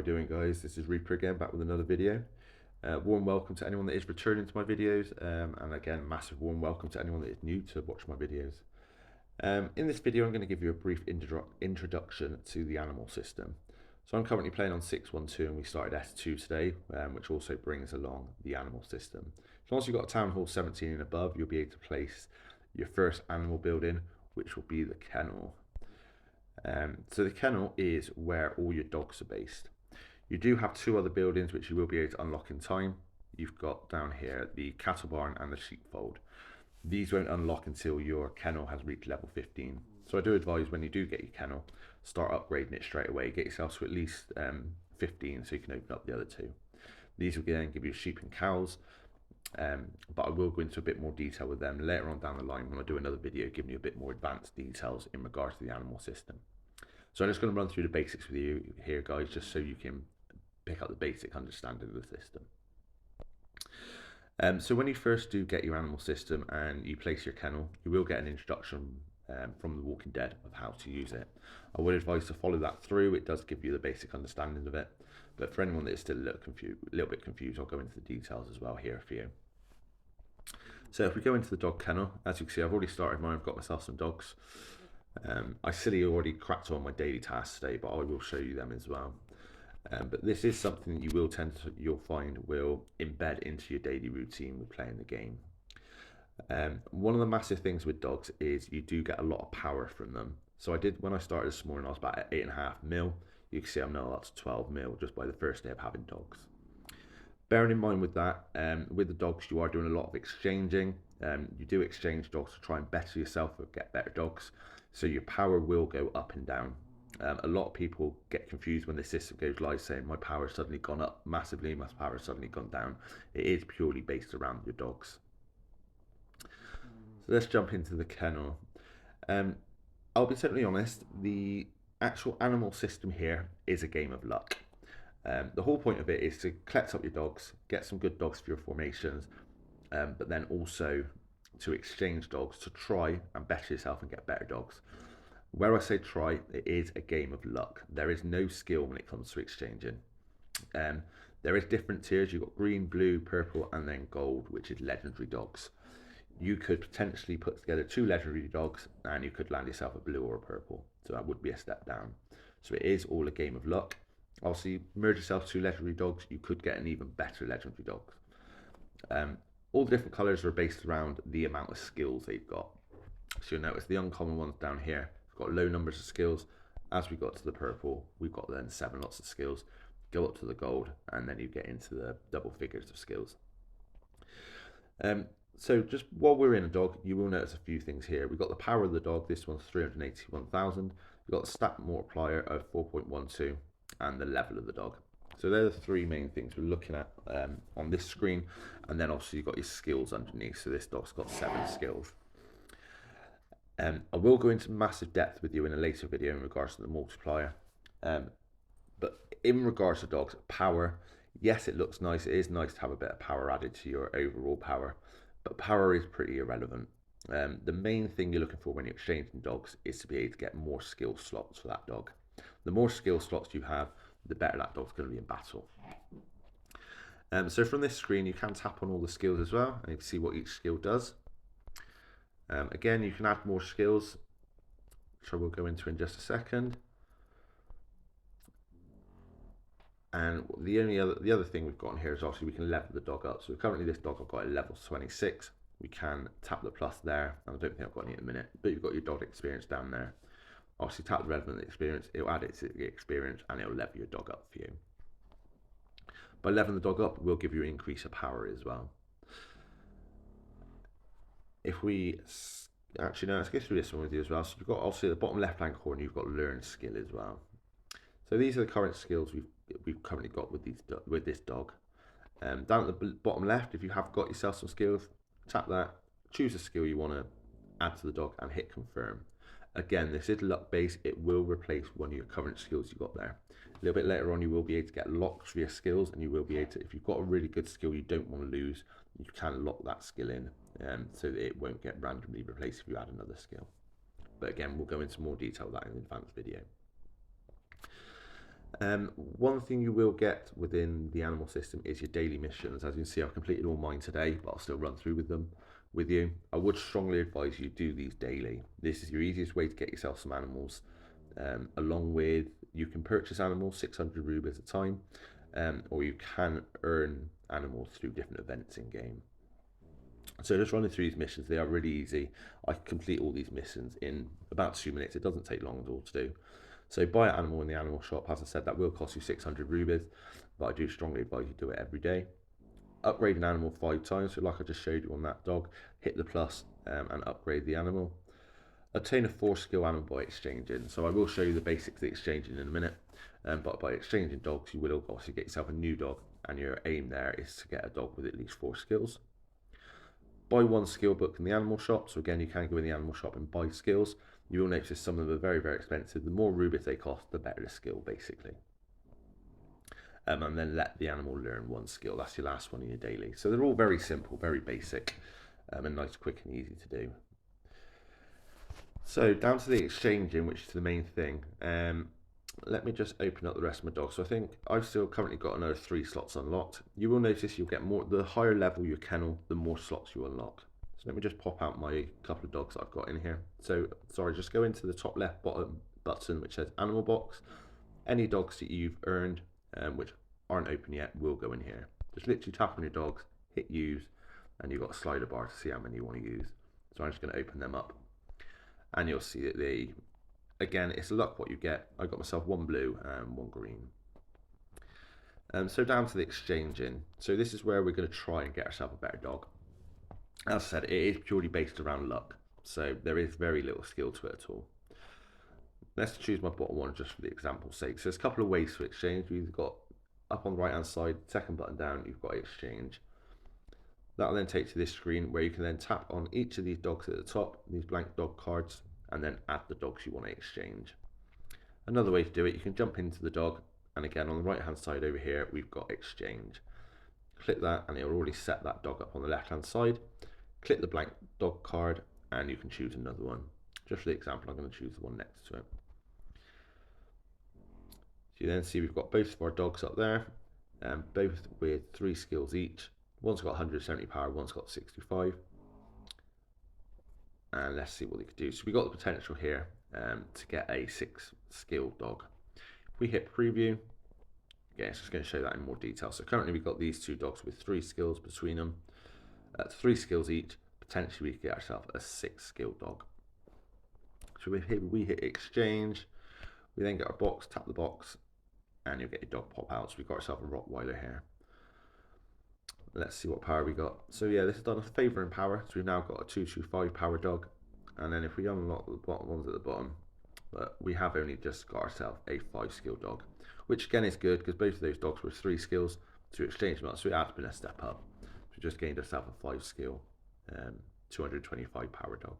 we doing, guys? This is Reaper again, back with another video. Warm welcome to anyone that is returning to my videos, and again, massive warm welcome to anyone that is new to watch my videos. In this video, I'm going to give you a brief introduction to the animal system. So I'm currently playing on 6.1.2 and we started S2 today, which also brings along the animal system. So once you've got a Town Hall 17 and above, you'll be able to place your first animal building, which will be the kennel. So the kennel is where all your dogs are based. You do have two other buildings which you will be able to unlock in time. You've got down here the cattle barn and the sheepfold. These won't unlock until your kennel has reached level 15. So I do advise when you do get your kennel, start upgrading it straight away. Get yourself to at least 15 so you can open up the other two. These will then give you sheep and cows, but I will go into a bit more detail with them later on down the line when I do another video giving you a bit more advanced details in regards to the animal system. So I'm just going to run through the basics with you here, guys, just so you can pick up the basic understanding of the system. So when you first do get your animal system and you place your kennel, you will get an introduction from The Walking Dead of how to use it. I would advise to follow that through. It does give you the basic understanding of it, but for anyone that is still a little bit confused, I'll go into the details as well here for you. So if we go into the dog kennel, as you can see, I've already started mine. I've got myself some dogs. I silly already cracked on my daily tasks today, but I will show you them as well. But this is something that you'll find will embed into your daily routine with playing the game. One of the massive things with dogs is you do get a lot of power from them. So when I started this morning, I was about at 8.5 mil. You can see I'm now up to 12 mil just by the first day of having dogs. Bearing in mind with that, with the dogs, you are doing a lot of exchanging. You do exchange dogs to try and better yourself or get better dogs. So your power will go up and down. A lot of people get confused when the system goes live saying my power has suddenly gone up massively, my power has suddenly gone down. It is purely based around your dogs. So let's jump into the kennel. I'll be totally honest, the actual animal system here is a game of luck. The whole point of it is to collect up your dogs, get some good dogs for your formations, but then also to exchange dogs to try and better yourself and get better dogs. Where I say try, it is a game of luck. There is no skill when it comes to exchanging. There is different tiers. You've got green, blue, purple, and then gold, which is legendary dogs. You could potentially put together two legendary dogs and you could land yourself a blue or a purple. So that would be a step down. So it is all a game of luck. Obviously, merge yourself two legendary dogs, you could get an even better legendary dog. All the different colours are based around the amount of skills they've got. So you'll notice the uncommon ones down here, we've got low numbers of skills. As we got to the purple, we've got then 7 lots of skills. Go up to the gold, and then you get into the double figures of skills. So just while we're in a dog, you will notice a few things here. We've got the power of the dog. This one's 381,000. We've got the stat multiplier of 4.12 and the level of the dog. So they're the three main things we're looking at on this screen. And then obviously you've got your skills underneath. So this dog's got 7 skills. I will go into massive depth with you in a later video in regards to the multiplier. But in regards to dogs, power, yes, it looks nice. It is nice to have a bit of power added to your overall power, but power is pretty irrelevant. The main thing you're looking for when you're exchanging dogs is to be able to get more skill slots for that dog. The more skill slots you have, the better that dog's going to be in battle. So from this screen, you can tap on all the skills as well, and you can see what each skill does. Again, you can add more skills, which I will go into in just a second. And the other thing we've got on here is obviously we can level the dog up. So currently this dog I've got a level 26. We can tap the plus there, and I don't think I've got any at the minute, but you've got your dog experience down there. Obviously tap the relevant experience, it'll add it to the experience and it'll level your dog up for you. By leveling the dog up, we'll give you an increase of power as well. If we actually no, let's go through this one with you as well. So you've got obviously at the bottom left hand corner, you've got learn skill as well. So these are the current skills we've currently got with this dog. Down at the bottom left, if you have got yourself some skills, tap that, choose a skill you want to add to the dog and hit confirm. Again, this is luck based. It will replace one of your current skills you got there. A little bit later on, you will be able to get locks for your skills, and you will be able to, if you've got a really good skill you don't want to lose, you can lock that skill in, so that it won't get randomly replaced if you add another skill. But again, we'll go into more detail of that in the advanced video. One thing you will get within the animal system is your daily missions. As you can see, I've completed all mine today, but I'll still run through with you. I would strongly advise you do these daily. This is your easiest way to get yourself some animals. Along with, you can purchase animals 600 rubies at a time, or you can earn animals through different events in game. So just running through these missions, they are really easy. I complete all these missions in about 2 minutes. It doesn't take long at all to do. So buy an animal in the animal shop. As I said, that will cost you 600 rubies, but I do strongly advise you do it every day. Upgrade an animal 5 times, so like I just showed you on that dog, hit the plus and upgrade the animal. Obtain a 4-skill animal by exchanging. So I will show you the basics of the exchanging in a minute, but by exchanging dogs, you will obviously get yourself a new dog, and your aim there is to get a dog with at least 4 skills. Buy 1 skill book in the animal shop. So again, you can go in the animal shop and buy skills. You will notice some of them are very, very expensive. The more rubies they cost, the better the skill, basically. And then let the animal learn 1 skill. That's your last one in your daily. So they're all very simple, very basic, and nice, quick and easy to do. So down to the exchanging, which is the main thing. Let me just open up the rest of my dogs. So I think I've still currently got another 3 slots unlocked. You will notice you'll get more, the higher level your kennel, the more slots you unlock. So let me just pop out my couple of dogs that I've got in here. So sorry, just go into the top left bottom button which says animal box. Any dogs that you've earned which aren't open yet will go in here. Just literally tap on your dogs, hit use, and you've got a slider bar to see how many you want to use. So I'm just going to open them up, and you'll see that they, again, it's luck what you get. I got myself 1 blue and 1 green. So down to the exchanging. So this is where we're going to try and get ourselves a better dog. As I said, it is purely based around luck, so there is very little skill to it at all. Let's choose my bottom one just for the example's sake. So there's a couple of ways to exchange. We've got up on the right hand side, second button down, you've got exchange. That'll then take to this screen where you can then tap on each of these dogs at the top, these blank dog cards, and then add the dogs you want to exchange. Another way to do it, you can jump into the dog, and again on the right hand side over here we've got exchange. Click that and it'll already set that dog up on the left hand side. Click the blank dog card and you can choose another one. Just for the example, I'm going to choose the one next to it. So you then see we've got both of our dogs up there, both with 3 skills each. One's got 170 power, one's got 65. And let's see what they could do. So we got the potential here to get a 6-skill dog. If we hit preview, again, it's just going to show that in more detail. So currently we've got these 2 dogs with 3 skills between them. 3 skills each. Potentially we could get ourselves a 6-skill dog. So we hit exchange. We then get our box, tap the box, and you'll get your dog pop out. So we've got ourselves a Rottweiler here. Let's see what power we got. So yeah, this has done a favour in power. So we've now got a 225 power dog. And then if we unlock the bottom ones at the bottom, but we have only just got ourselves a 5-skill dog, which again is good because both of those dogs were 3 skills to exchange them up. So it has been a step up. So we just gained ourselves a 5-skill, 225 power dog.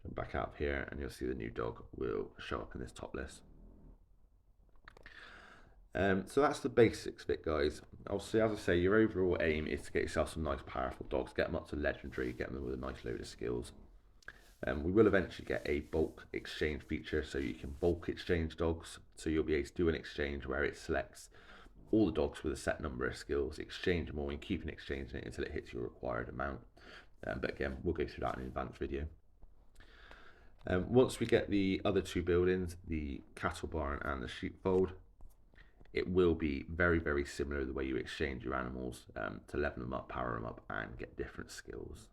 Jump back out here and you'll see the new dog will show up in this top list. So that's the basics of it, guys. Obviously, as I say, your overall aim is to get yourself some nice powerful dogs, get them up to legendary, get them with a nice load of skills. We will eventually get a bulk exchange feature, so you can bulk exchange dogs. So you'll be able to do an exchange where it selects all the dogs with a set number of skills, exchange them all, and keep on exchanging it until it hits your required amount. But again, we'll go through that in an advanced video. Once we get the other 2 buildings, the cattle barn and the sheepfold, it will be very, very similar to the way you exchange your animals to level them up, power them up, and get different skills.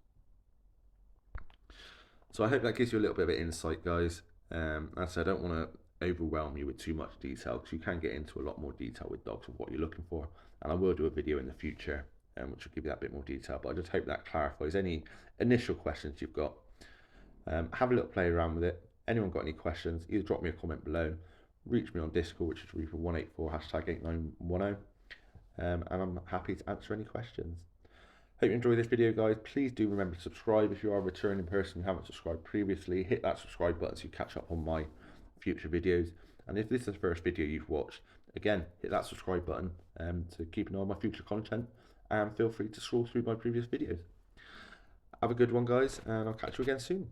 So I hope that gives you a little bit of an insight, guys. As I said, I don't want to overwhelm you with too much detail because you can get into a lot more detail with dogs of what you're looking for. And I will do a video in the future which will give you that bit more detail. But I just hope that clarifies any initial questions you've got. Have a little play around with it. Anyone got any questions, either drop me a comment below, reach me on Discord, which is Reaper184 #8910, and I'm happy to answer any questions. Hope you enjoyed this video, guys. Please do remember to subscribe if you are a returning person who haven't subscribed previously. Hit that subscribe button so you catch up on my future videos. And if this is the first video you've watched, again, hit that subscribe button to keep an eye on my future content, and feel free to scroll through my previous videos. Have a good one, guys, and I'll catch you again soon.